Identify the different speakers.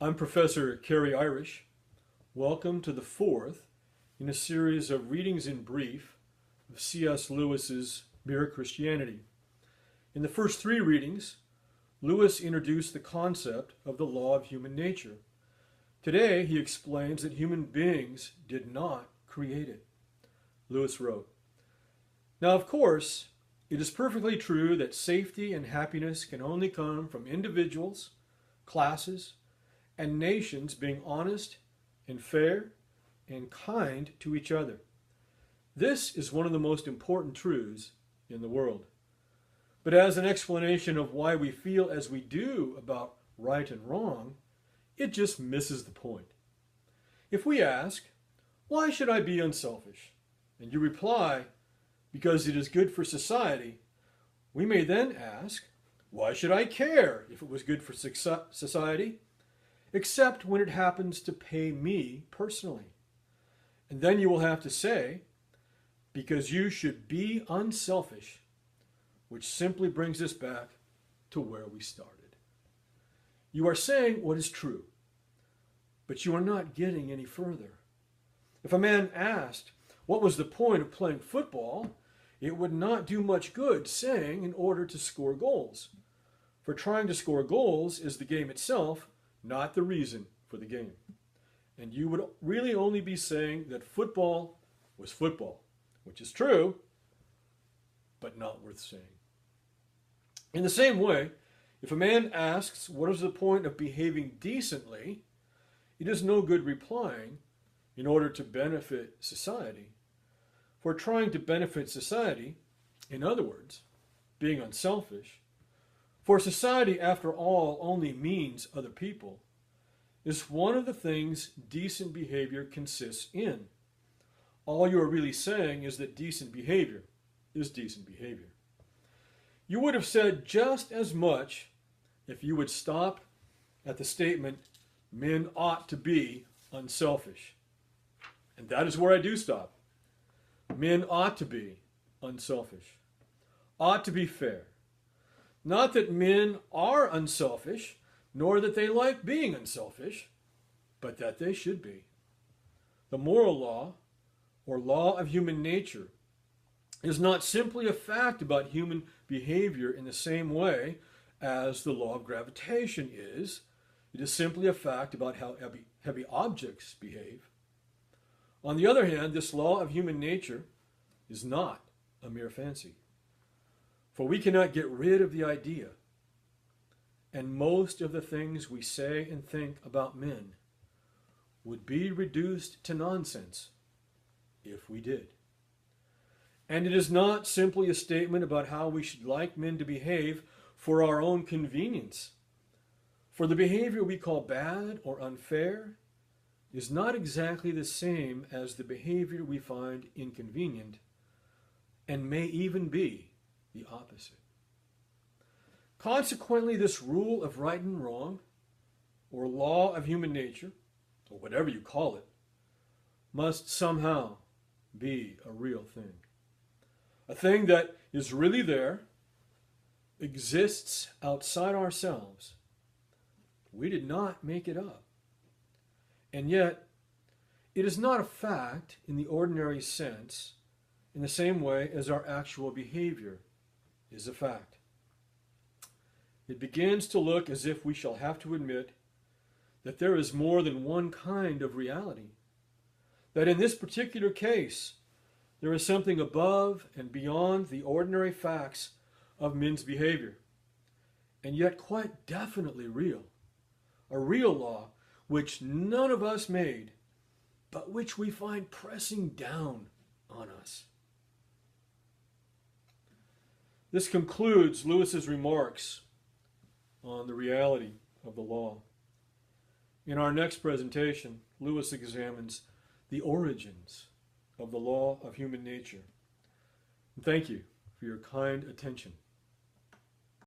Speaker 1: I'm Professor Kerry Irish. Welcome to the fourth in a series of readings in brief of C.S. Lewis's Mere Christianity. In the first three readings, Lewis introduced the concept of the law of human nature. Today, he explains that human beings did not create it. Lewis wrote, "Now, of course, it is perfectly true that safety and happiness can only come from individuals, classes, and nations being honest and fair and kind to each other. This is one of the most important truths in the world. But as an explanation of why we feel as we do about right and wrong, it just misses the point. If we ask, 'Why should I be unselfish?' and you reply, 'Because it is good for society,' we may then ask, 'Why should I care if it was good for society, except when it happens to pay me personally?' And then you will have to say, 'Because you should be unselfish,' which simply brings us back to where we started. You are saying what is true, but you are not getting any further. If a man asked what was the point of playing football, it would not do much good saying in order to score goals. For trying to score goals is the game itself, not the reason for the game. And you would really only be saying that football was football, which is true, but not worth saying. In the same way, if a man asks what is the point of behaving decently, it is no good replying in order to benefit society. For trying to benefit society, in other words, being unselfish, for society, after all, only means other people, is one of the things decent behavior consists in. All you are really saying is that decent behavior is decent behavior. You would have said just as much if you would stop at the statement, 'Men ought to be unselfish.' And that is where I do stop. Men ought to be unselfish, ought to be fair. Not that men are unselfish, nor that they like being unselfish, but that they should be. The moral law, or law of human nature, is not simply a fact about human behavior in the same way as the law of gravitation is. It is simply a fact about how heavy objects behave. On the other hand, this law of human nature is not a mere fancy. For we cannot get rid of the idea, and most of the things we say and think about men would be reduced to nonsense if we did. And it is not simply a statement about how we should like men to behave for our own convenience. For the behavior we call bad or unfair is not exactly the same as the behavior we find inconvenient, and may even be the opposite. Consequently, this rule of right and wrong, or law of human nature, or whatever you call it, must somehow be a real thing. A thing that is really there, exists outside ourselves. We did not make it up. And yet, it is not a fact in the ordinary sense, in the same way as our actual behavior is a fact. It begins to look as if we shall have to admit that there is more than one kind of reality. That in this particular case, there is something above and beyond the ordinary facts of men's behavior, and yet quite definitely real. A real law which none of us made, but which we find pressing down on us. This concludes Lewis's remarks on the reality of the law. In our next presentation, Lewis examines the origins of the law of human nature. And thank you for your kind attention.